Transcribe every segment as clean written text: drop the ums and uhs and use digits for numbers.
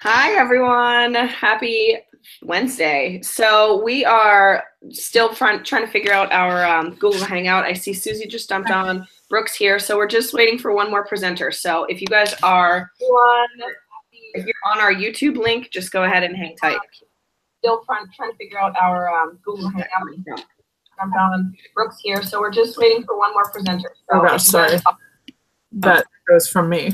Hi, everyone. Happy Wednesday. So we are still trying to figure out our Google Hangout. I see Susie just jumped on. Brooke's here. So we're just waiting for one more presenter. So if you guys are if you're on our YouTube link, just go ahead and hang tight. Still trying to figure out our Google Hangout. Jumped on. Brooke's here. So we're just waiting for one more presenter. So oh gosh, sorry. That goes from me.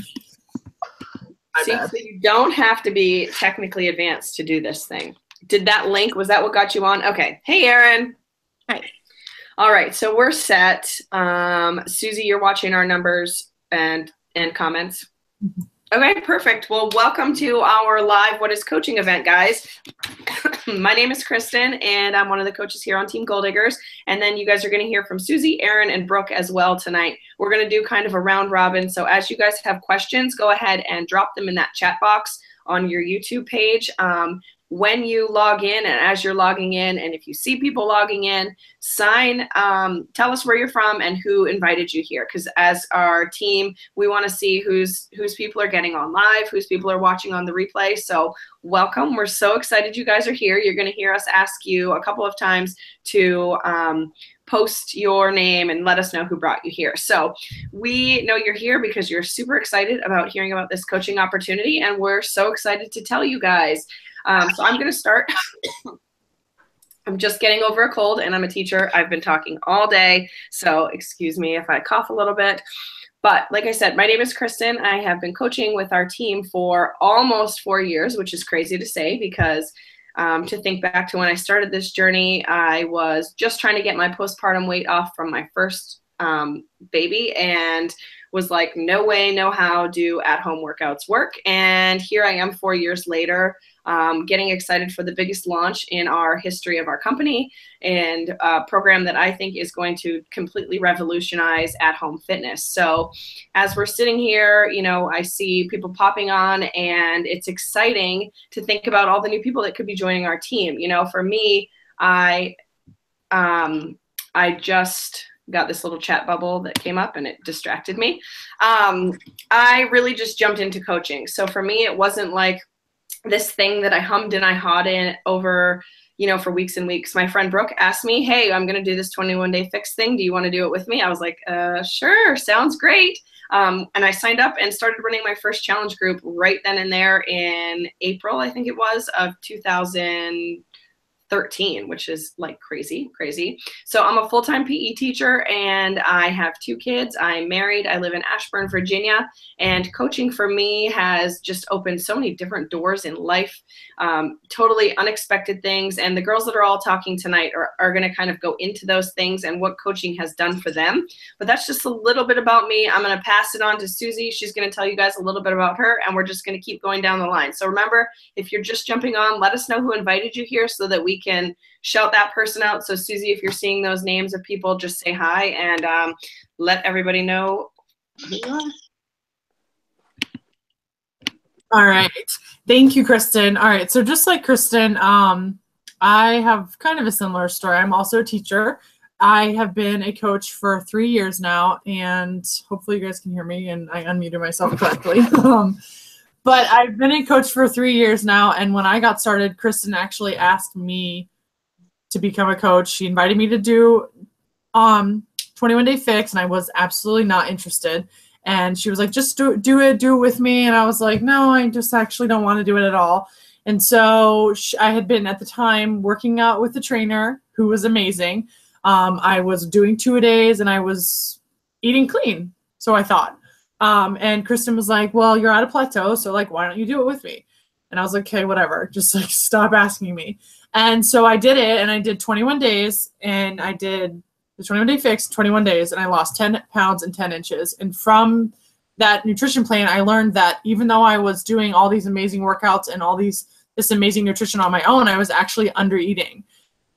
See, so you don't have to be technically advanced to do this thing. Did that link, was that what got you on? Okay. Hey, Erin. Hi. All right, so we're set. Susie, you're watching our numbers and comments. Mm-hmm. Okay, perfect. Well, welcome to our live What is Coaching event, guys. My name is Kristen, and I'm one of the coaches here on Team Goal Diggers. And then you guys are going to hear from Susie, Erin, and Brooke as well tonight. We're going to do kind of a round robin. So as you guys have questions, go ahead and drop them in that chat box on your YouTube page. When you log in and as you're logging in, and if you see people logging in, tell us where you're from and who invited you here. Because as our team, we want to see whose people are getting on live, whose people are watching on the replay. So welcome. We're so excited you guys are here. You're going to hear us ask you a couple of times to post your name and let us know who brought you here. So we know you're here because you're super excited about hearing about this coaching opportunity, and we're so excited to tell you guys. So I'm going to start. I'm just getting over a cold, and I'm a teacher. I've been talking all day, so excuse me if I cough a little bit. But like I said, my name is Kristen. I have been coaching with our team for almost 4 years, which is crazy to say because to think back to when I started this journey, I was just trying to get my postpartum weight off from my first baby and was like, no way, no how do at-home workouts work. And here I am 4 years later, getting excited for the biggest launch in our history of our company and a program that I think is going to completely revolutionize at-home fitness. So as we're sitting here, you know, I see people popping on, and it's exciting to think about all the new people that could be joining our team. You know, for me, I just got this little chat bubble that came up and it distracted me. I really just jumped into coaching. So for me, it wasn't like this thing that I hummed and I hawed in over, you know, for weeks and weeks. My friend Brooke asked me, hey, I'm going to do this 21-day fix thing. Do you want to do it with me? I was like, sure, sounds great. And I signed up and started running my first challenge group right then and there in April, I think it was, of 2013, which is like crazy. So I'm a full-time PE teacher, and I have 2 kids. I'm married. I live in Ashburn, Virginia, and coaching for me has just opened so many different doors in life, totally unexpected things. And the girls that are all talking tonight are going to kind of go into those things and what coaching has done for them. But that's just a little bit about me. I'm going to pass it on to Susie. She's going to tell you guys a little bit about her, and we're just going to keep going down the line. So remember, if you're just jumping on, let us know who invited you here so that we can shout that person out. So Susie, if you're seeing those names of people, just say hi and let everybody know who you are. All right. Thank you, Kristen. All right. So just like Kristen, I have kind of a similar story. I'm also a teacher. I have been a coach for 3 years now, and hopefully you guys can hear me, and I unmuted myself correctly. But I've been a coach for 3 years now, and when I got started, Kristen actually asked me to become a coach. She invited me to do 21-day fix, and I was absolutely not interested. And she was like, just do it with me. And I was like, no, I just actually don't want to do it at all. And so I had been at the time working out with a trainer who was amazing. I was doing 2-a-days, and I was eating clean, so I thought. And Kristen was like, well, you're at a plateau, so like, why don't you do it with me? And I was like, okay, whatever, just like stop asking me. And so I did it, and I did 21 days, and I did the 21-day fix, 21 days, and I lost 10 pounds and 10 inches. And from that nutrition plan, I learned that even though I was doing all these amazing workouts and all this amazing nutrition on my own, I was actually under eating,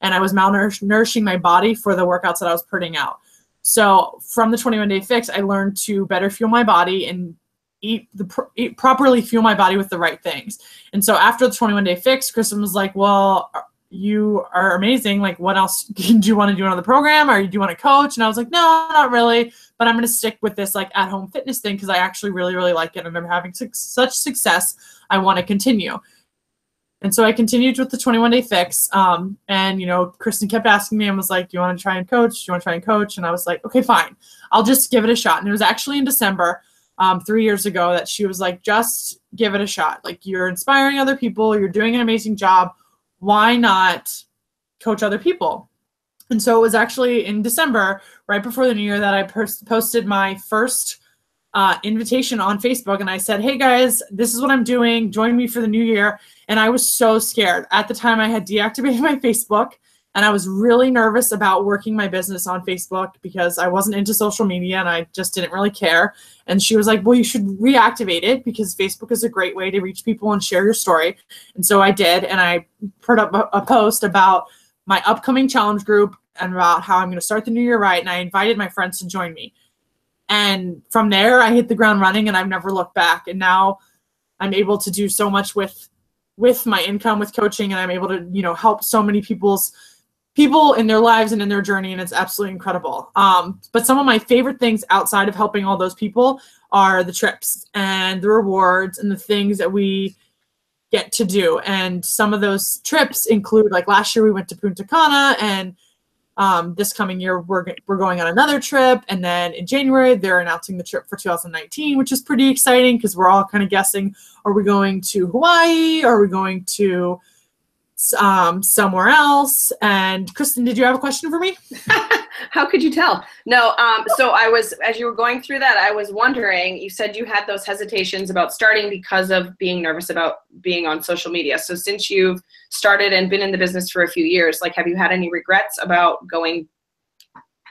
and I was malnourishing my body for the workouts that I was putting out. So from the 21-day fix, I learned to better fuel my body and properly fuel my body with the right things. And so after the 21-day fix, Kristen was like, well, you are amazing. Like, what else do you want to do another program, or do you want to coach? And I was like, no, not really, but I'm going to stick with this like at-home fitness thing because I actually really, really like it, and I'm having such success. I want to continue. And so I continued with the 21-day fix. And, you know, Kristen kept asking me and was like, do you want to try and coach? Do you want to try and coach? And I was like, okay, fine. I'll just give it a shot. And it was actually in December, 3 years ago, that she was like, just give it a shot. Like, you're inspiring other people. You're doing an amazing job. Why not coach other people? And so it was actually in December, right before the new year, that I posted my first invitation on Facebook. And I said, hey guys, this is what I'm doing. Join me for the new year. And I was so scared. At the time, I had deactivated my Facebook, and I was really nervous about working my business on Facebook because I wasn't into social media and I just didn't really care. And she was like, well, you should reactivate it because Facebook is a great way to reach people and share your story. And so I did. And I put up a post about my upcoming challenge group and about how I'm going to start the new year right. And I invited my friends to join me. And from there, I hit the ground running, and I've never looked back. And now I'm able to do so much with my income, with coaching, and I'm able to, you know, help so many people in their lives and in their journey, and it's absolutely incredible. But some of my favorite things outside of helping all those people are the trips and the rewards and the things that we get to do. And some of those trips include, like last year we went to Punta Cana, and this coming year we're going on another trip. And then in January, they're announcing the trip for 2019, which is pretty exciting because we're all kind of guessing, are we going to Hawaii? Are we going to somewhere else? And Kristen, did you have a question for me? How could you tell? No. So I was, as you were going through that, I was wondering, you said you had those hesitations about starting because of being nervous about being on social media. So since you've started and been in the business for a few years, like, have you had any regrets about going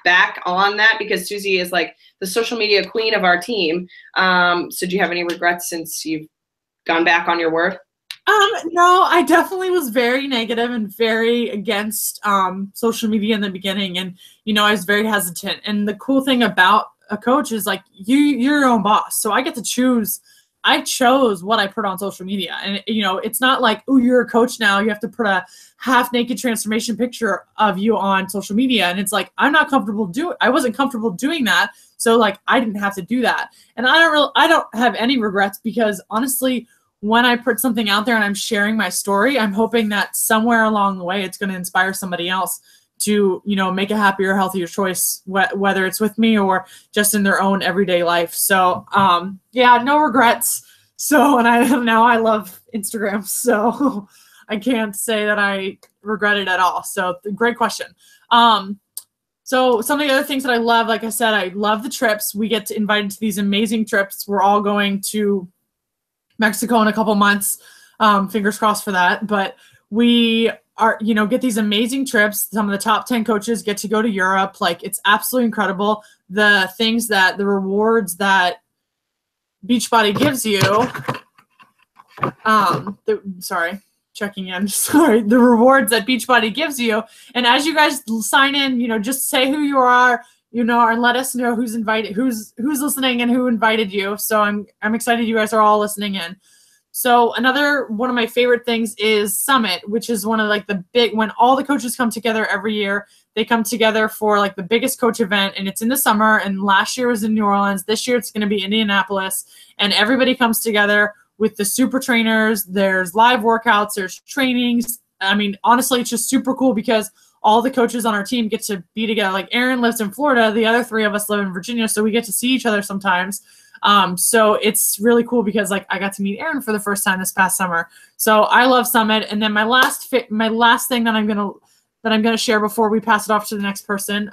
back on that? Because Susie is like the social media queen of our team. So do you have any regrets since you've gone back on your word? No, I definitely was very negative and very against social media in the beginning. And, you know, I was very hesitant. And the cool thing about a coach is, like, you're your own boss. So I get to choose. I chose what I put on social media. And, you know, it's not like, oh, you're a coach now, you have to put a half naked transformation picture of you on social media. And it's like, I wasn't comfortable doing that. So, like, I didn't have to do that. And I don't have any regrets because, honestly, when I put something out there and I'm sharing my story, I'm hoping that somewhere along the way it's going to inspire somebody else to, you know, make a happier, healthier choice, whether it's with me or just in their own everyday life. So, yeah, no regrets. So, and now I love Instagram, so I can't say that I regret it at all. So, great question. So some of the other things that I love, like I said, I love the trips. We get invited to these amazing trips. We're all going to Mexico in a couple months, fingers crossed for that. But we are, you know, get these amazing trips. Some of the top 10 coaches get to go to Europe. Like, it's absolutely incredible. The rewards that Beachbody gives you. Checking in. Sorry, the rewards that Beachbody gives you. And as you guys sign in, you know, just say who you are, you know, and let us know who's invited, who's listening and who invited you. So I'm excited you guys are all listening in. So another one of my favorite things is Summit, which is one of, like, the big, when all the coaches come together every year, they come together for, like, the biggest coach event, and it's in the summer. And last year was in New Orleans. This year it's going to be Indianapolis, and everybody comes together with the super trainers. There's live workouts, there's trainings. I mean, honestly, it's just super cool because all the coaches on our team get to be together. Like, Aaron lives in Florida. The other 3 of us live in Virginia. So we get to see each other sometimes. So it's really cool because, like, I got to meet Aaron for the first time this past summer. So I love Summit. And then my last thing that I'm going to share before we pass it off to the next person,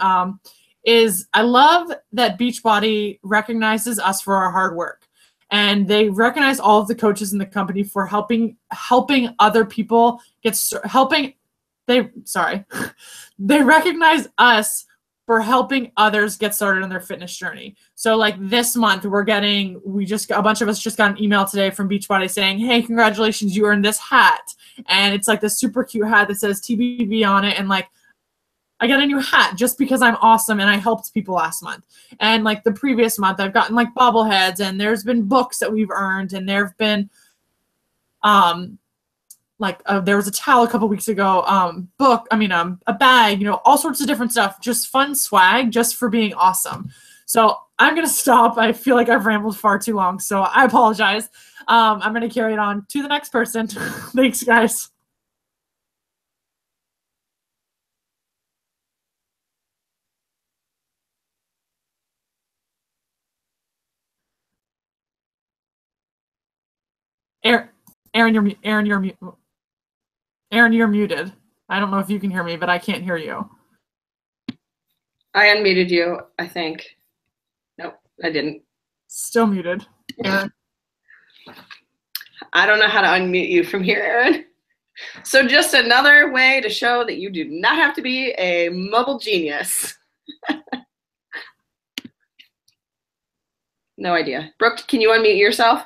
is I love that Beachbody recognizes us for our hard work. And they recognize all of the coaches in the company for helping other people they recognize us for helping others get started on their fitness journey. So, like, this month a bunch of us just got an email today from Beachbody saying, hey, congratulations, you earned this hat. And it's like this super cute hat that says TBB on it. And, like, I got a new hat just because I'm awesome and I helped people last month. And, like, the previous month I've gotten, like, bobbleheads, and there's been books that we've earned, and there've been there was a towel a couple weeks ago, a bag, all sorts of different stuff, just fun swag just for being awesome. So I'm going to stop. I feel like I've rambled far too long, so I apologize. I'm going to carry it on to the next person. Thanks, guys. Aaron, you're muted. I don't know if you can hear me, but I can't hear you. I unmuted you, I think. Nope, I didn't. Still muted. Aaron. I don't know how to unmute you from here, Aaron. So just another way to show that you do not have to be a mobile genius. No idea. Brooke, can you unmute yourself?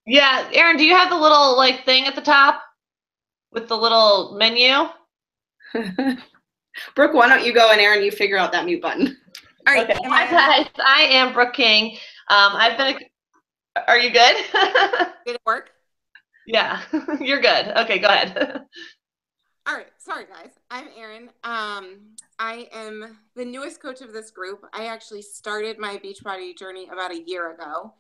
Yeah, Aaron, do you have the little thing at the top with the little menu? Brooke, why don't you go, and Aaron, you figure out that mute button. All right. Okay. Hi guys, I am Brooke King. Are you good? Did it work? Yeah, you're good. Okay, go ahead. All right. Sorry, guys. I'm Erin. I am the newest coach of this group. I actually started my Beachbody journey about a year ago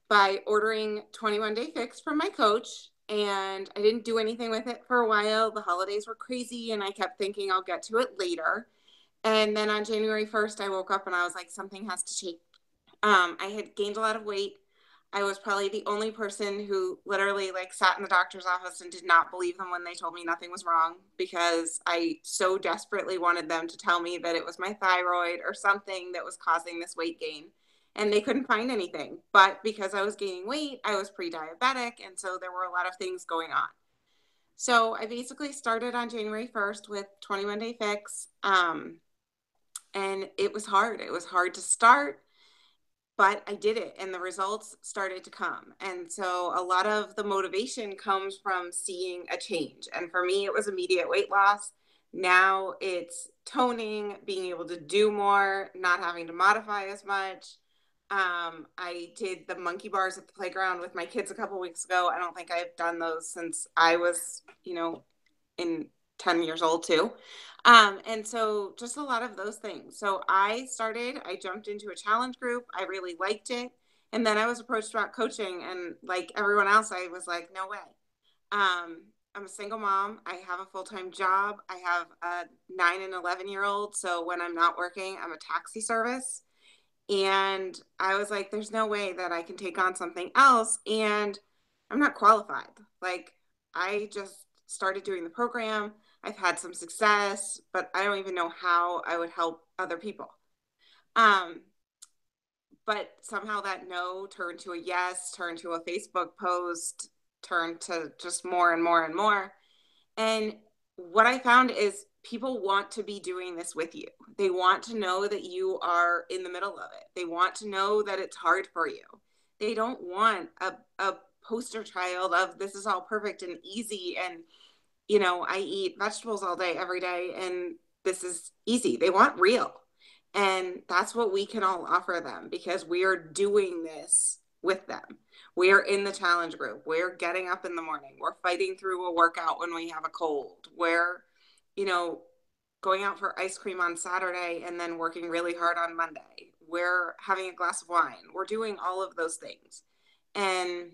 by ordering 21 Day Fix from my coach, and I didn't do anything with it for a while. The holidays were crazy, and I kept thinking I'll get to it later. And then on January 1st, I woke up and I was like, something has to change. I had gained a lot of weight. I was probably the only person who literally sat in the doctor's office and did not believe them when they told me nothing was wrong, because I so desperately wanted them to tell me that it was my thyroid or something that was causing this weight gain. And they couldn't find anything. But because I was gaining weight, I was pre-diabetic. And so there were a lot of things going on. So I basically started on January 1st with 21 Day Fix. And it was hard. It was hard to start. But I did it, and the results started to come. And so a lot of the motivation comes from seeing a change. And for me, it was immediate weight loss. Now it's toning, being able to do more, not having to modify as much. I did the monkey bars at the playground with my kids a couple weeks ago. I don't think I've done those since I was, in 10 years old too. And so just a lot of those things. So I jumped into a challenge group. I really liked it. And then I was approached about coaching, and like everyone else, I was like, no way. I'm a single mom. I have a full-time job. I have a 9 and 11-year-old. So when I'm not working, I'm a taxi service. And I was like, there's no way that I can take on something else. And I'm not qualified. I just started doing the program. I've had some success, but I don't even know how I would help other people. But somehow that no turned to a yes, turned to a Facebook post, turned to just more and more and more. And what I found is people want to be doing this with you. They want to know that you are in the middle of it. They want to know that it's hard for you. They don't want a poster child of this is all perfect and easy and I eat vegetables all day, every day, and this is easy. They want real. And that's what we can all offer them, because we are doing this with them. We are in the challenge group. We're getting up in the morning. We're fighting through a workout when we have a cold. We're, going out for ice cream on Saturday and then working really hard on Monday. We're having a glass of wine. We're doing all of those things. And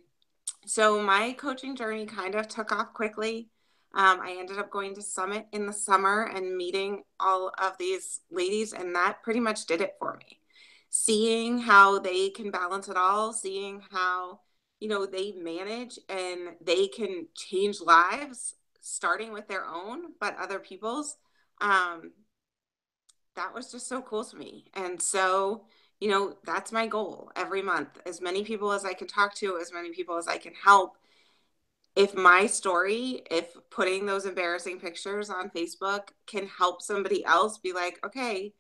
so my coaching journey kind of took off quickly. I ended up going to Summit in the summer and meeting all of these ladies, and that pretty much did it for me. Seeing how they can balance it all, seeing how, they manage and they can change lives, starting with their own, but other people's, that was just so cool to me. And so, that's my goal every month. As many people as I can talk to, as many people as I can help. If my story, if putting those embarrassing pictures on Facebook can help somebody else be like, okay,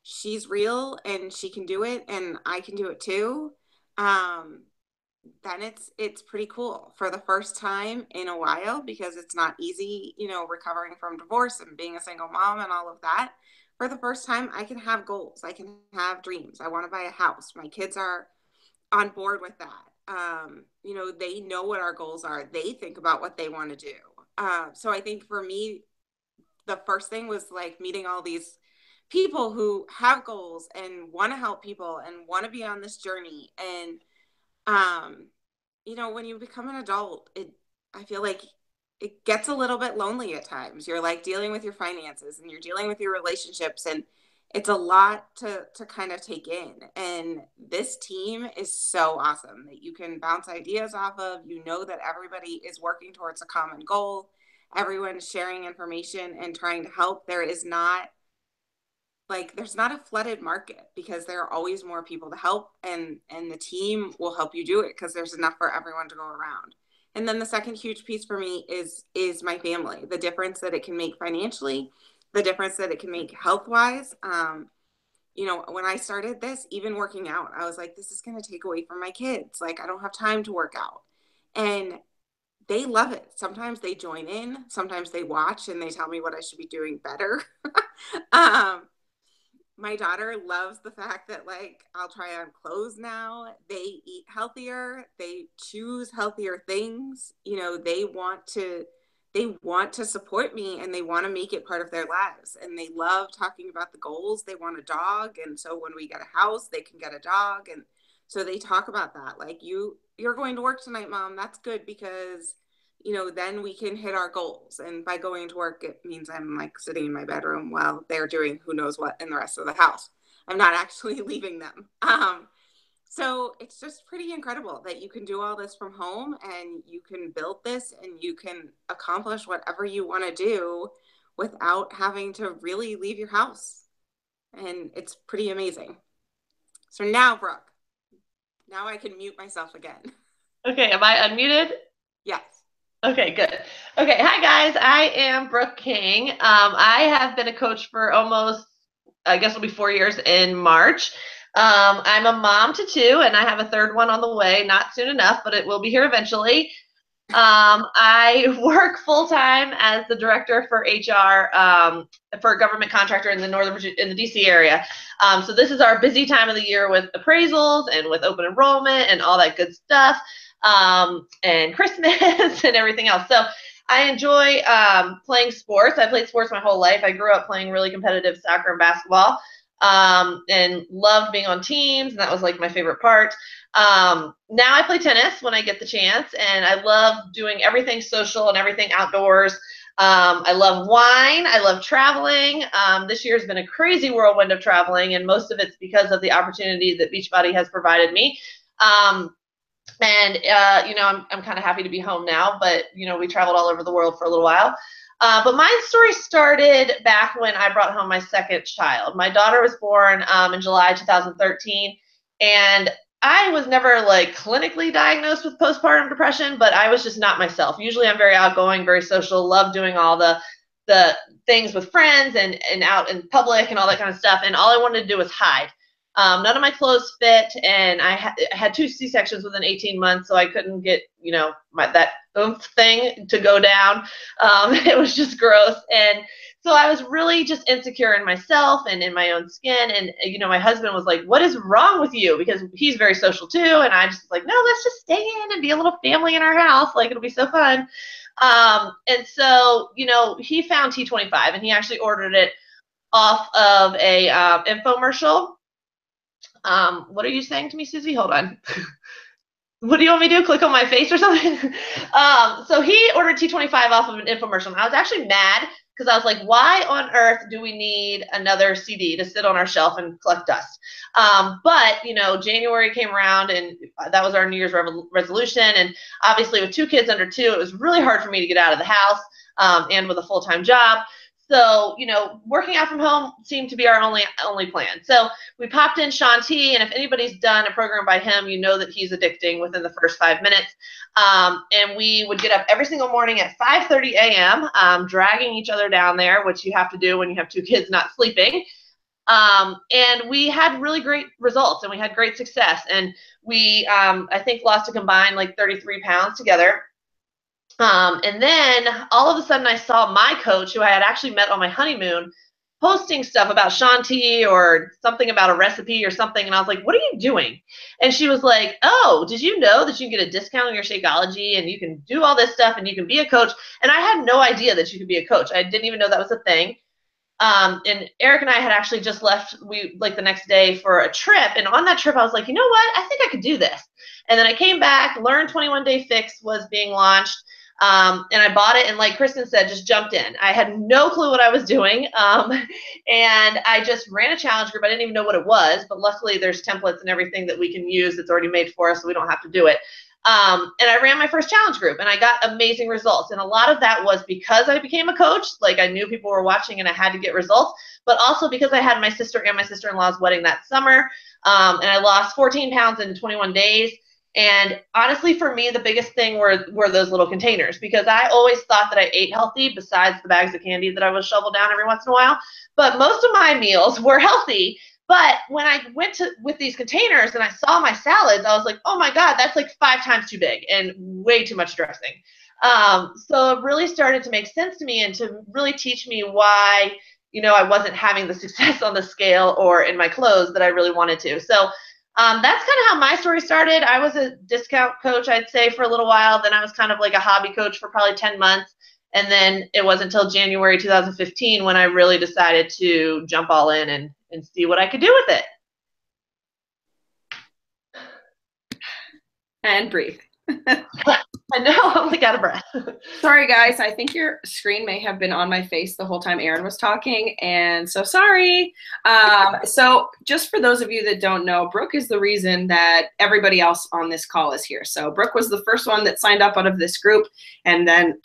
she's real and she can do it and I can do it too, then it's pretty cool for the first time in a while, because it's not easy, recovering from divorce and being a single mom and all of that. For the first time, I can have goals. I can have dreams. I want to buy a house. My kids are on board with that. You know, they know what our goals are. They think about what they want to do. So I think for me, the first thing was like meeting all these people who have goals and want to help people and want to be on this journey. And, you know, when you become an adult, I feel like it gets a little bit lonely at times. You're like dealing with your finances and you're dealing with your relationships, and it's a lot to kind of take in. And this team is so awesome that you can bounce ideas off of. You know that everybody is working towards a common goal. Everyone's sharing information and trying to help. There's not a flooded market, because there are always more people to help, and the team will help you do it because there's enough for everyone to go around. And then the second huge piece for me is my family, the difference that it can make financially, the difference that it can make health-wise. You know, when I started this, even working out, I was like, this is going to take away from my kids. Like, I don't have time to work out. And they love it. Sometimes they join in, sometimes they watch and they tell me what I should be doing better. My daughter loves the fact that, like, I'll try on clothes now. They eat healthier. They choose healthier things. You know, they want to support me, and they want to make it part of their lives. And they love talking about the goals. They want a dog. And so when we get a house, they can get a dog. And so they talk about that. Like, you're going to work tonight, Mom. That's good, because, you know, then we can hit our goals. And by going to work, it means I'm like sitting in my bedroom while they're doing who knows what in the rest of the house. I'm not actually leaving them. So it's just pretty incredible that you can do all this from home, and you can build this, and you can accomplish whatever you want to do without having to really leave your house. And it's pretty amazing. So now, Brooke, now I can mute myself again. Okay, am I unmuted? Yes. Okay, good. Okay, hi guys. I am Brooke King. I have been a coach for almost, I guess it'll be 4 years in March. I'm a mom to two, and I have a third one on the way. Not soon enough, but it will be here eventually. I work full-time as the director for HR for a government contractor in the in the DC area. So this is our busy time of the year with appraisals and with open enrollment and all that good stuff, and Christmas and everything else. So I enjoy playing sports. I played sports my whole life. I grew up playing really competitive soccer and basketball, and loved being on teams, and that was like my favorite part. Now I play tennis when I get the chance, and I love doing everything social and everything outdoors. I love wine. I love traveling. This year has been a crazy whirlwind of traveling, and most of it's because of the opportunity that Beachbody has provided me. You know, I'm kind of happy to be home now, but, you know, we traveled all over the world for a little while. But my story started back when I brought home my second child. My daughter was born in July 2013, and I was never like clinically diagnosed with postpartum depression, but I was just not myself. Usually I'm very outgoing, very social, love doing all the things with friends and out in public and all that kind of stuff. And all I wanted to do was hide. None of my clothes fit, and I had 2 C-sections within 18 months, so I couldn't get, you know, that oomph thing to go down. It was just gross. And so I was really just insecure in myself and in my own skin. And, you know, my husband was like, what is wrong with you? Because he's very social too. And I just like, no, let's just stay in and be a little family in our house. Like, it'll be so fun. And so, you know, he found T25, and he actually ordered it off of a infomercial. What are you saying to me, Susie? Hold on. What do you want me to do? Click on my face or something? So he ordered T25 off of an infomercial. And I was actually mad because I was like, why on earth do we need another CD to sit on our shelf and collect dust? But, you know, January came around, and that was our New Year's resolution. And obviously with 2 kids under 2, it was really hard for me to get out of the house, and with a full-time job. So, you know, working out from home seemed to be our only plan. So we popped in Shaun T, and if anybody's done a program by him, you know that he's addicting within the first 5 minutes. And we would get up every single morning at 5:30 a.m., dragging each other down there, which you have to do when you have 2 kids not sleeping. And we had really great results, and we had great success. And we, I think, lost a combined like 33 pounds together. And then all of a sudden I saw my coach, who I had actually met on my honeymoon, posting stuff about Shanti or something about a recipe or something. And I was like, what are you doing? And she was like, oh, did you know that you can get a discount on your Shakeology and you can do all this stuff and you can be a coach? And I had no idea that you could be a coach. I didn't even know that was a thing. And Eric and I had actually just left the next day for a trip. And on that trip, I was like, you know what? I think I could do this. And then I came back, learned 21 Day Fix was being launched. And I bought it, and like Kristen said, just jumped in. I had no clue what I was doing, and I just ran a challenge group. I didn't even know what it was, but luckily there's templates and everything that we can use that's already made for us, so we don't have to do it. And I ran my first challenge group, and I got amazing results. And a lot of that was because I became a coach. Like, I knew people were watching, and I had to get results, but also because I had my sister and my sister-in-law's wedding that summer, and I lost 14 pounds in 21 days. And honestly, for me, the biggest thing were those little containers, because I always thought that I ate healthy besides the bags of candy that I would shovel down every once in a while. But most of my meals were healthy. But when I went with these containers and I saw my salads, I was like, oh my God, that's like 5 times too big and way too much dressing. So it really started to make sense to me and to really teach me why, I wasn't having the success on the scale or in my clothes that I really wanted to. So that's kind of how my story started. I was a discount coach, I'd say, for a little while. Then I was kind of like a hobby coach for probably 10 months. And then it wasn't until January 2015 when I really decided to jump all in and see what I could do with it. And breathe. I know, I'm like out of breath. Sorry, guys. I think your screen may have been on my face the whole time Erin was talking, and so sorry. So just for those of you that don't know, Brooke is the reason that everybody else on this call is here. So Brooke was the first one that signed up out of this group, and then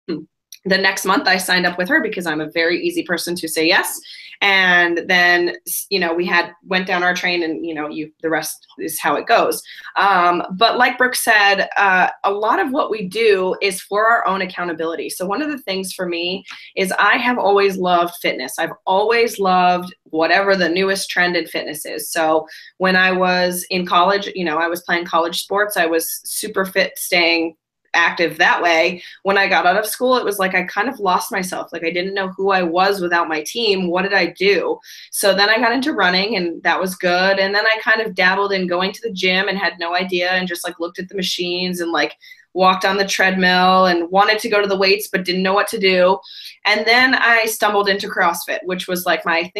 the next month I signed up with her because I'm a very easy person to say yes. And then, we went down our train, and, the rest is how it goes. But like Brooke said, a lot of what we do is for our own accountability. So one of the things for me is I have always loved fitness. I've always loved whatever the newest trend in fitness is. So when I was in college, I was playing college sports. I was super fit, staying active that way. When I got out of school, it was like I kind of lost myself. Like, I didn't know who I was without my team. What did I do? So then I got into running, and that was good. And then I kind of dabbled in going to the gym and had no idea, and just like looked at the machines and like walked on the treadmill and wanted to go to the weights but didn't know what to do. And then I stumbled into CrossFit, which was like my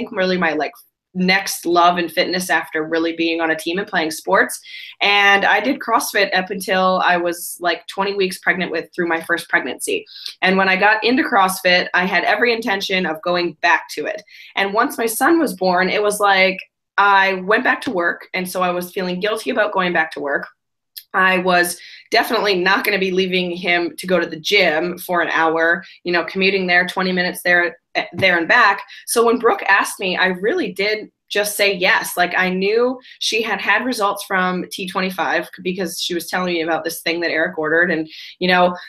next love in fitness after really being on a team and playing sports. And I did CrossFit up until I was like 20 weeks pregnant through my first pregnancy. And when I got into CrossFit, I had every intention of going back to it. And once my son was born, it was like I went back to work. And so I was feeling guilty about going back to work. I was definitely not going to be leaving him to go to the gym for an hour, commuting there, 20 minutes there and back. So when Brooke asked me, I really did just say yes. Like, I knew she had results from T25 because she was telling me about this thing that Eric ordered, and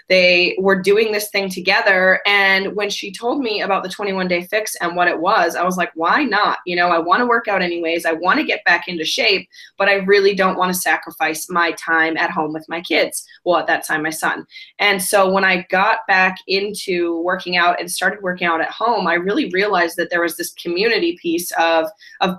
they were doing this thing together. And when she told me about the 21 Day Fix and what it was, I was like, why not? I want to work out anyways. I want to get back into shape, but I really don't want to sacrifice my time at home with my kids. Well, at that time, my son. And so when I got back into working out and started working out at home, I really realized that there was this community piece of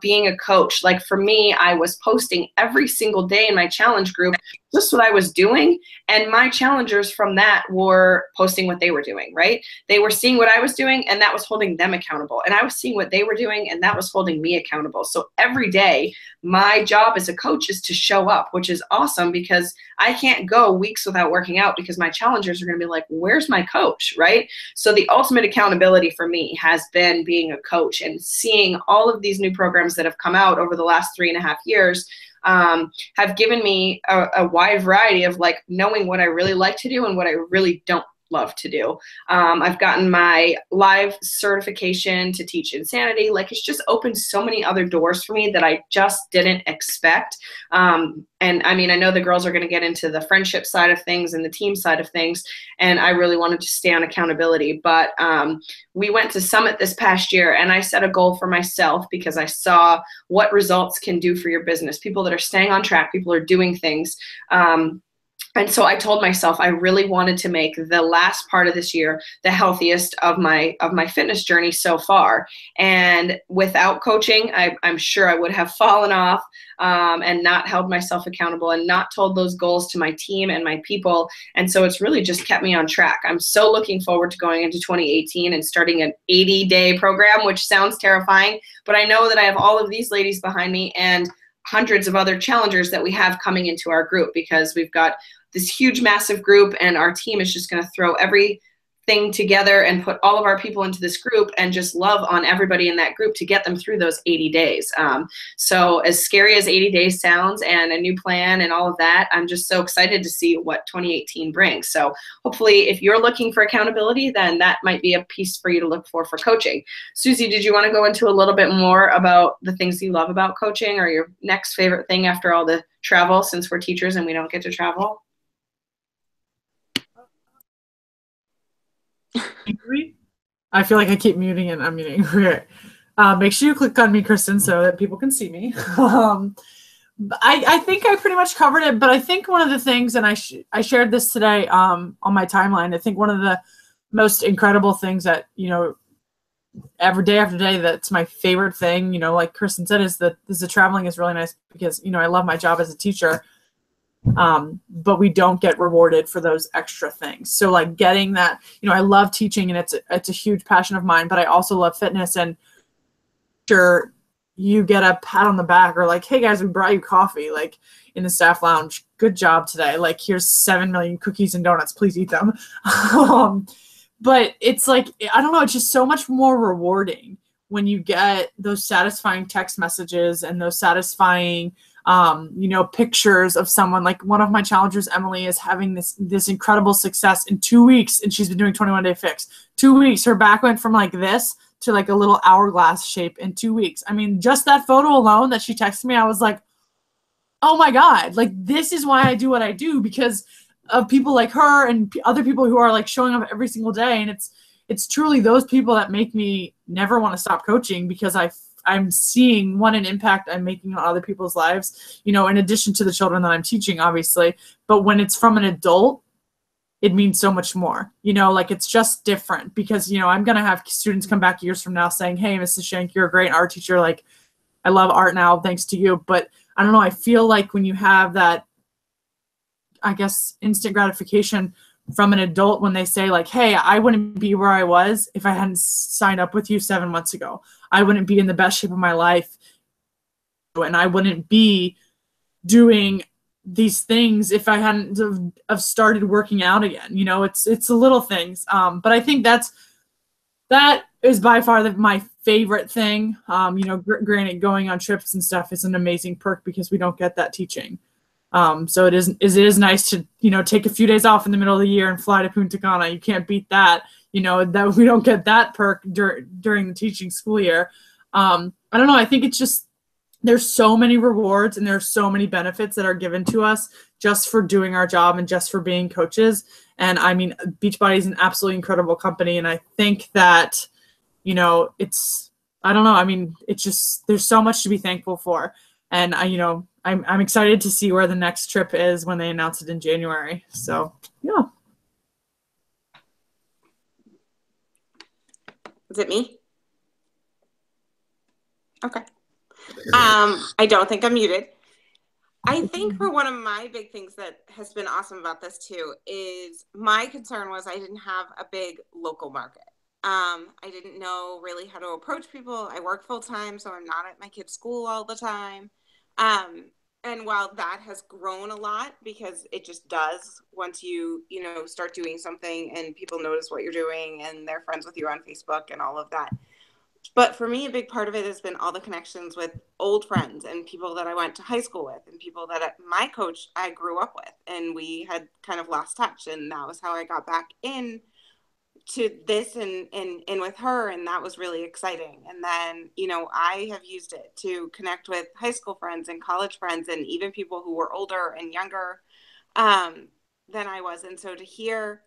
being a coach. Like, for me, I was posting every single day in my challenge group just what I was doing, and my challengers from that were posting what they were doing, right? They were seeing what I was doing, and that was holding them accountable. And I was seeing what they were doing, and that was holding me accountable. So every day, my job as a coach is to show up, which is awesome because I can't go weeks without working out because my challengers are going to be like, where's my coach, right? So the ultimate accountability for me has been being a coach and seeing all of these new programs that have come out over the last 3.5 years have given me a wide variety of like knowing what I really like to do and what I really don't love to do. I've gotten my live certification to teach Insanity. Like, it's just opened so many other doors for me that I just didn't expect. And I mean, I know the girls are going to get into the friendship side of things and the team side of things, and I really wanted to stay on accountability. But we went to Summit this past year, and I set a goal for myself because I saw what results can do for your business. People that are staying on track, people are doing things. And so I told myself I really wanted to make the last part of this year the healthiest of my fitness journey so far. And without coaching, I'm sure I would have fallen off and not held myself accountable and not told those goals to my team and my people. And so it's really just kept me on track. I'm so looking forward to going into 2018 and starting an 80-day program, which sounds terrifying, but I know that I have all of these ladies behind me and hundreds of other challengers that we have coming into our group, because we've got this huge, massive group, and our team is just going to throw everything together and put all of our people into this group and just love on everybody in that group to get them through those 80 days. So as scary as 80 days sounds and a new plan and all of that, I'm just so excited to see what 2018 brings. So hopefully if you're looking for accountability, then that might be a piece for you to look for coaching. Susie, did you want to go into a little bit more about the things you love about coaching, or your next favorite thing after all the travel, since we're teachers and we don't get to travel? I feel like I keep muting and unmuting. Okay. Make sure you click on me, Kristen, so that people can see me. I think I pretty much covered it, but I think one of the things, and I shared this today on my timeline, I think one of the most incredible things that, every day after day, that's my favorite thing, like Kristen said, is the traveling is really nice because, I love my job as a teacher. But we don't get rewarded for those extra things. So like getting that, I love teaching and it's a huge passion of mine, but I also love fitness, and sure you get a pat on the back or like, hey guys, we brought you coffee, like in the staff lounge. Good job today. Like here's 7 million cookies and donuts. Please eat them. But it's like, I don't know, it's just so much more rewarding when you get those satisfying text messages and those satisfying pictures of someone. Like one of my challengers, Emily, is having this incredible success in 2 weeks, and she's been doing 21-day fix. 2 weeks, her back went from like this to like a little hourglass shape in 2 weeks. I mean, just that photo alone that she texted me, I was like, oh my God, like this is why I do what I do, because of people like her and other people who are like showing up every single day. And it's truly those people that make me never want to stop coaching, because I'm seeing what an impact I'm making on other people's lives, in addition to the children that I'm teaching, obviously. But when it's from an adult, it means so much more, like it's just different, because, I'm going to have students come back years from now saying, hey, Mrs. Shank, you're a great art teacher. Like I love art now, thanks to you. But I don't know, I feel like when you have that, I guess, instant gratification from an adult when they say like, hey, I wouldn't be where I was if I hadn't signed up with you 7 months ago. I wouldn't be in the best shape of my life, and I wouldn't be doing these things if I hadn't have started working out again. It's the little things. But I think that is by far my favorite thing. Granted, going on trips and stuff is an amazing perk because we don't get that teaching. So it is nice to, take a few days off in the middle of the year and fly to Punta Cana. You can't beat that, that we don't get that perk during the teaching school year. I don't know. I think it's just, there's so many rewards and there's so many benefits that are given to us just for doing our job and just for being coaches. And I mean, Beachbody is an absolutely incredible company. And I think that, I don't know. I mean, it's just, there's so much to be thankful for. And I'm excited to see where the next trip is when they announce it in January. So, yeah. Is it me? Okay. I don't think I'm muted. I think for one of my big things that has been awesome about this too is my concern was I didn't have a big local market. I didn't know really how to approach people. I work full time, so I'm not at my kid's school all the time. And while that has grown a lot, because it just does once you start doing something and people notice what you're doing and they're friends with you on Facebook and all of that. But for me, a big part of it has been all the connections with old friends and people that I went to high school with and people that my coach I grew up with, and we had kind of lost touch. And that was how I got back in to this and with her, and that was really exciting. And then I have used it to connect with high school friends and college friends and even people who were older and younger than I was. And so to hear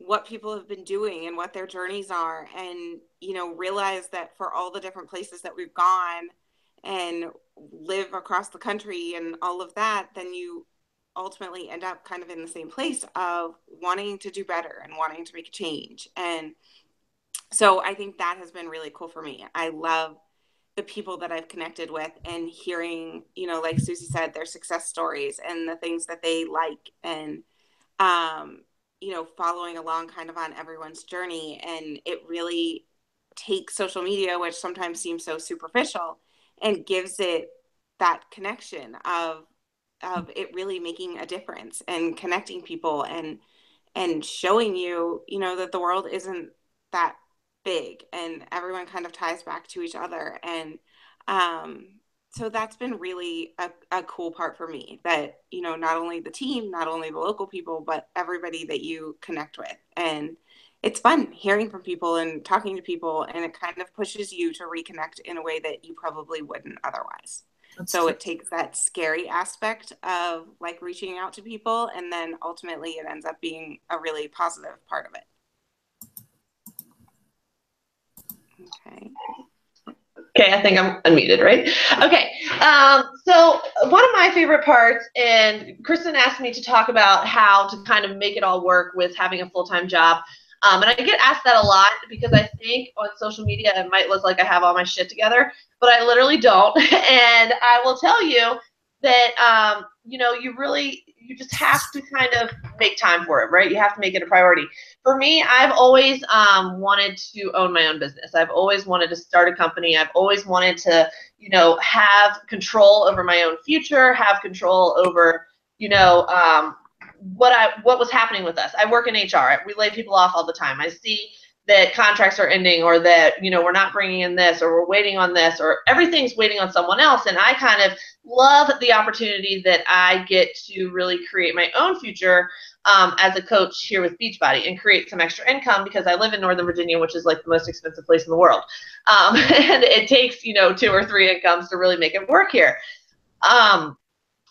what people have been doing and what their journeys are, and realize that for all the different places that we've gone and live across the country and all of that, then you ultimately end up kind of in the same place of wanting to do better and wanting to make a change. And so I think that has been really cool for me. I love the people that I've connected with and hearing, like Susie said, their success stories and the things that they like, and, following along kind of on everyone's journey. And it really takes social media, which sometimes seems so superficial, and gives it that connection of it really making a difference and connecting people and showing you, that the world isn't that big and everyone kind of ties back to each other. And so that's been really a cool part for me, that, not only the team, not only the local people, but everybody that you connect with. And it's fun hearing from people and talking to people, and it kind of pushes you to reconnect in a way that you probably wouldn't otherwise. So it takes that scary aspect of like reaching out to people, and then ultimately it ends up being a really positive part of it. Okay. Okay, I think I'm unmuted, right? Okay, so one of my favorite parts, and Kristen asked me to talk about how to kind of make it all work with having a full-time job. And I get asked that a lot because I think on social media it might look like I have all my shit together, but I literally don't. And I will tell you that, you just have to kind of make time for it, right? You have to make it a priority. For me, I've always wanted to own my own business. I've always wanted to start a company. I've always wanted to, have control over my own future, have control over, what was happening with us. I work in HR. We lay people off all the time. I see that contracts are ending, or that, we're not bringing in this, or we're waiting on this, or everything's waiting on someone else. And I kind of love the opportunity that I get to really create my own future as a coach here with Beachbody, and create some extra income, because I live in Northern Virginia, which is like the most expensive place in the world. And it takes, 2 or 3 incomes to really make it work here.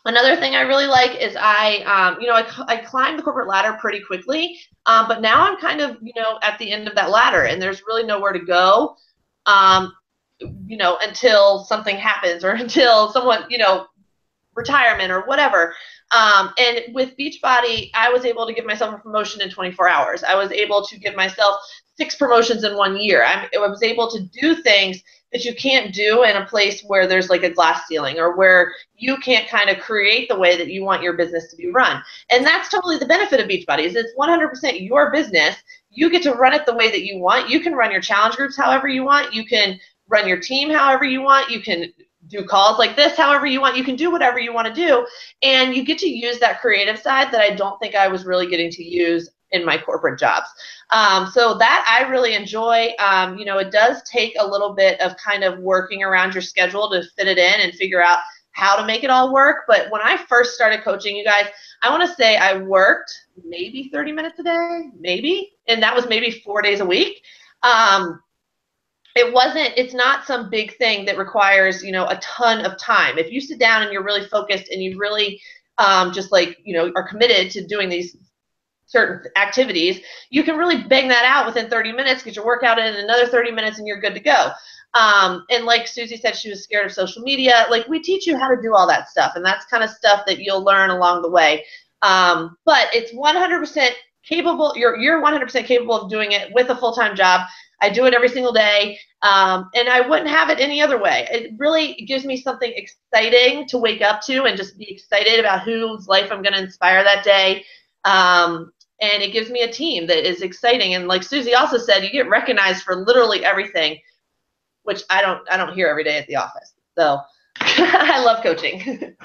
Another thing I really like is I climbed the corporate ladder pretty quickly, but now I'm kind of, at the end of that ladder, and there's really nowhere to go, until something happens, or until someone, retirement or whatever. And with Beachbody, I was able to give myself a promotion in 24 hours. I was able to give myself 6 promotions in 1 year. I was able to do things that you can't do in a place where there's like a glass ceiling, or where you can't kind of create the way that you want your business to be run. And that's totally the benefit of Beachbody, is it's 100% your business. You get to run it the way that you want. You can run your challenge groups however you want. You can run your team however you want. You can do calls like this however you want. You can do whatever you want to do. And you get to use that creative side that I don't think I was really getting to use in my corporate jobs. So that I really enjoy. It does take a little bit of kind of working around your schedule to fit it in and figure out how to make it all work. But when I first started coaching, you guys, I want to say I worked maybe 30 minutes a day, maybe, and that was maybe 4 days a week. It's not some big thing that requires, a ton of time. If you sit down and you're really focused, and you really are committed to doing these certain activities, you can really bang that out within 30 minutes, get your workout in another 30 minutes, and you're good to go. And like Susie said, she was scared of social media. Like, we teach you how to do all that stuff, and that's kind of stuff that you'll learn along the way. But it's 100% capable. You're 100% capable of doing it with a full-time job. I do it every single day, and I wouldn't have it any other way. It really gives me something exciting to wake up to, and just be excited about whose life I'm going to inspire that day. And it gives me a team that is exciting. And like Susie also said, you get recognized for literally everything, which I don't hear every day at the office. So I love coaching.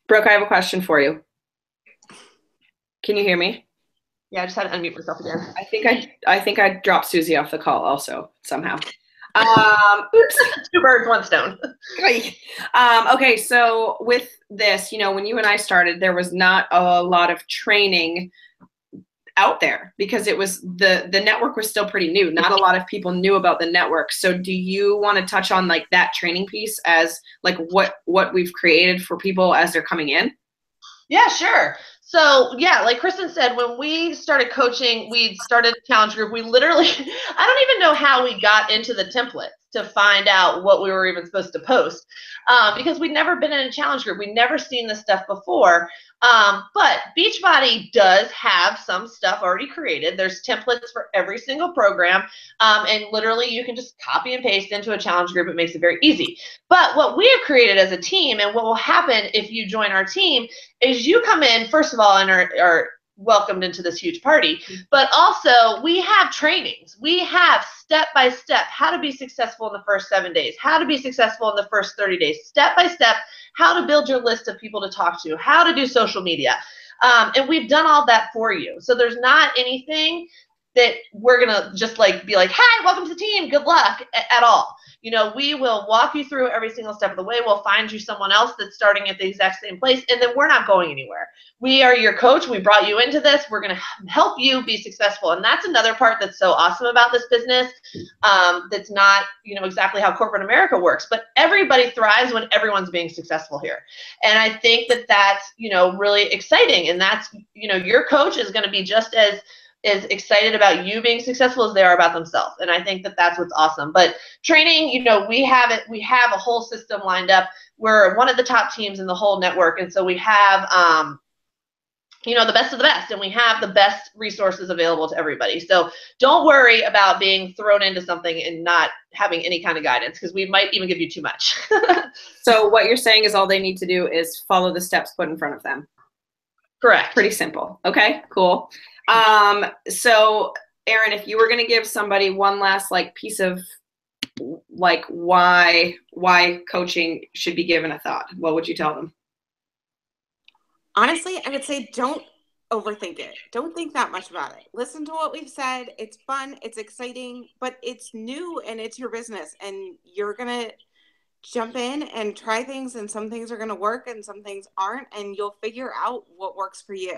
Brooke, I have a question for you. Can you hear me? Yeah, I just had to unmute myself again. I think I dropped Susie off the call also somehow. Oops. 2 birds, 1 stone. Okay, so with this, when you and I started, there was not a lot of training out there, because it was the network was still pretty new. Not a lot of people knew about the network. So do you want to touch on like that training piece as like what we've created for people as they're coming in? Yeah, sure. So yeah, like Kristen said, when we started coaching, we started a challenge group. We literally, I don't even know how we got into the templates. to find out what we were even supposed to post, because we'd never been in a challenge group. We'd never seen this stuff before. But Beachbody does have some stuff already created. There's templates for every single program, and literally you can just copy and paste into a challenge group. It makes it very easy. But what we have created as a team, and what will happen if you join our team, is you come in, first of all, and are welcomed into this huge party, but also we have trainings. We have step-by-step how to be successful in the first 7 days, how to be successful in the first 30 days, step-by-step how to build your list of people to talk to, how to do social media. And we've done all that for you. So there's not anything that we're going to just like be like, hi, welcome to the team, good luck, at all. You know, we will walk you through every single step of the way. We'll find you someone else that's starting at the exact same place, and then we're not going anywhere. We are your coach. We brought you into this. We're going to help you be successful. And that's another part that's so awesome about this business. That's not, you know, exactly how corporate America works, but everybody thrives when everyone's being successful here. And I think that that's, you know, really exciting. And that's, you know, your coach is going to be just as excited about you being successful as they are about themselves. And I think that that's what's awesome. But training, you know, we have a whole system lined up. We're one of the top teams in the whole network. And so we have, you know, the best of the best, and we have the best resources available to everybody. So don't worry about being thrown into something and not having any kind of guidance, because we might even give you too much. So what you're saying is all they need to do is follow the steps put in front of them. Correct. Pretty simple. Okay, cool. So Erin, if you were going to give somebody one last like piece of like why coaching should be given a thought, what would you tell them? Honestly, I would say don't overthink it. Don't think that much about it. Listen to what we've said. It's fun. It's exciting, but it's new and it's your business, and you're going to jump in and try things, and some things are going to work and some things aren't, and you'll figure out what works for you.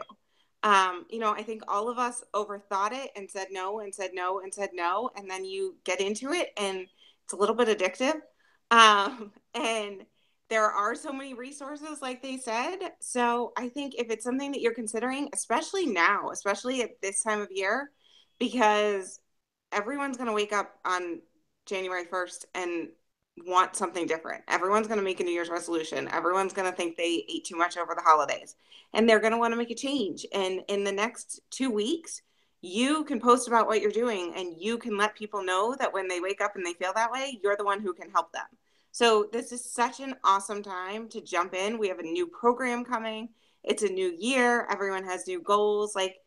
You know, I think all of us overthought it and said no and said no and said no, and then you get into it and it's a little bit addictive. And there are so many resources, like they said. So I think if it's something that you're considering, especially now, especially at this time of year, because everyone's going to wake up on January 1st and want something different. Everyone's going to make a New Year's resolution. Everyone's going to think they ate too much over the holidays, and they're going to want to make a change. And in the next 2 weeks, you can post about what you're doing, and you can let people know that when they wake up and they feel that way, you're the one who can help them. So this is such an awesome time to jump in. We have a new program coming. It's a new year. Everyone has new goals. Like,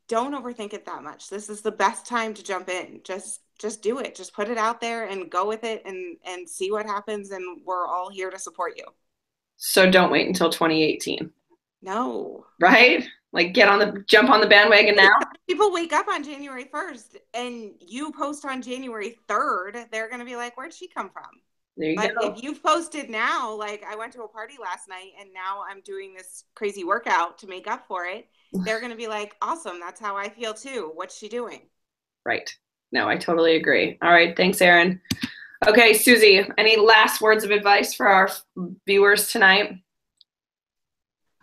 don't overthink it that much. This is the best time to jump in. Just do it. Just put it out there and go with it, and see what happens. And we're all here to support you. So don't wait until 2018. No. Right? Like jump on the bandwagon now. People wake up on January 1st and you post on January 3rd. They're going to be like, where'd she come from? There you but go. If you've posted now, like I went to a party last night and now I'm doing this crazy workout to make up for it, they're going to be like, awesome. That's how I feel too. What's she doing? Right. No, I totally agree. All right. Thanks, Erin. Okay, Susie, any last words of advice for our viewers tonight?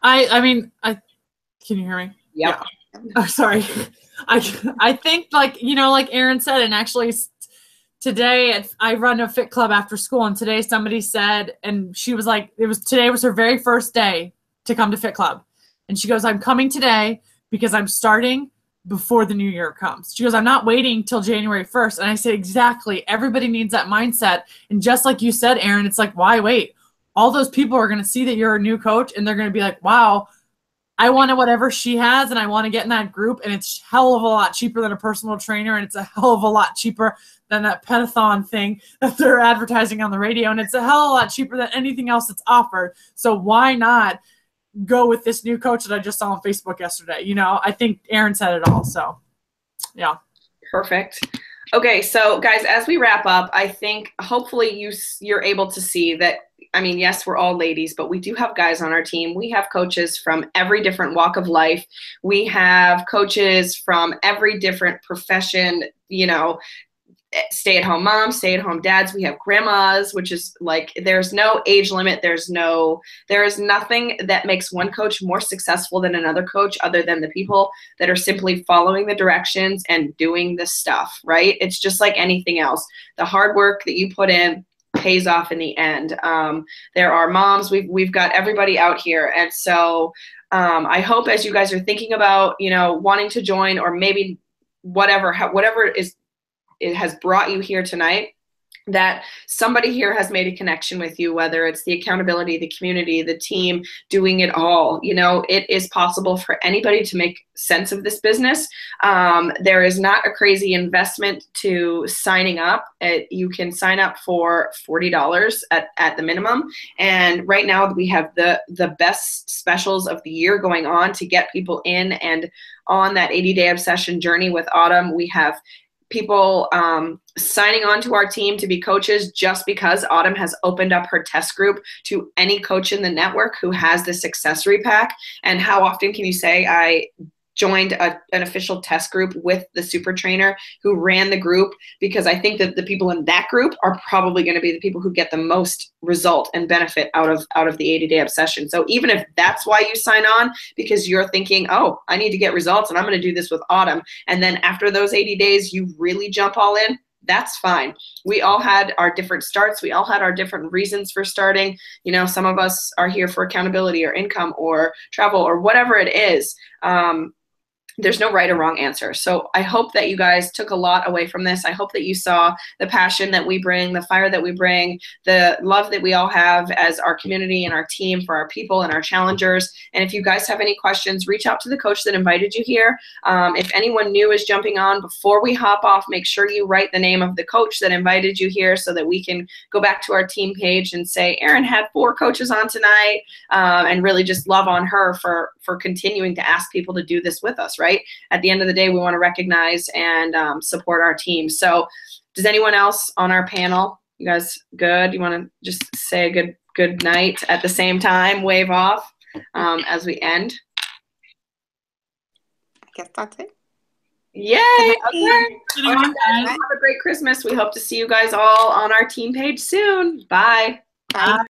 I mean, can you hear me? Yep. Yeah. Oh, sorry. I think, like, you know, like Erin said, and actually today I run a fit club after school, and today somebody said, and she was like, today was her very first day to come to fit club. And she goes, I'm coming today because I'm starting before the new year comes. She goes, I'm not waiting till January 1st. And I said, exactly. Everybody needs that mindset. And just like you said, Erin, it's like, why wait? All those people are going to see that you're a new coach, and they're going to be like, wow, I want whatever she has, and I want to get in that group. And it's hell of a lot cheaper than a personal trainer. And it's a hell of a lot cheaper than that Peloton thing that they're advertising on the radio. And it's a hell of a lot cheaper than anything else that's offered. So why not go with this new coach that I just saw on Facebook yesterday? You know, I think Erin said it all. So, yeah. Perfect. Okay, so guys, as we wrap up, I think hopefully you're able to see that, I mean, yes, we're all ladies, but we do have guys on our team. We have coaches from every different walk of life. We have coaches from every different profession, you know, stay-at-home moms, stay-at-home dads. We have grandmas, which is like, there's no age limit. There is nothing that makes one coach more successful than another coach other than the people that are simply following the directions and doing the stuff, right? It's just like anything else. The hard work that you put in pays off in the end. There are moms, we've got everybody out here. And so I hope as you guys are thinking about, wanting to join, or maybe whatever it has brought you here tonight, that somebody here has made a connection with you, whether it's the accountability, the community, the team, doing it all. It is possible for anybody to make sense of this business. There is not a crazy investment to signing up. You can sign up for $40 at the minimum. And right now we have the best specials of the year going on to get people in and on that 80-day obsession journey with Autumn. We have people signing on to our team to be coaches just because Autumn has opened up her test group to any coach in the network who has this accessory pack. And how often can you say, I joined an official test group with the super trainer who ran the group? Because I think that the people in that group are probably going to be the people who get the most result and benefit out of the 80-day obsession. So even if that's why you sign on, because you're thinking, oh, I need to get results and I'm going to do this with Autumn, and then after those 80 days you really jump all in, that's fine. We all had our different starts. We all had our different reasons for starting. Some of us are here for accountability or income or travel or whatever it is. There's no right or wrong answer. So I hope that you guys took a lot away from this. I hope that you saw the passion that we bring, the fire that we bring, the love that we all have as our community and our team for our people and our challengers. And if you guys have any questions, reach out to the coach that invited you here. If anyone new is jumping on, before we hop off, make sure you write the name of the coach that invited you here so that we can go back to our team page and say, Erin had 4 coaches on tonight, and really just love on her for continuing to ask people to do this with us, right? At the end of the day, we want to recognize and support our team. So does anyone else on our panel, you guys good? You want to just say a good night at the same time, wave off as we end? I guess that's it. Yay! Okay. Have a great Christmas. We hope to see you guys all on our team page soon. Bye. Bye.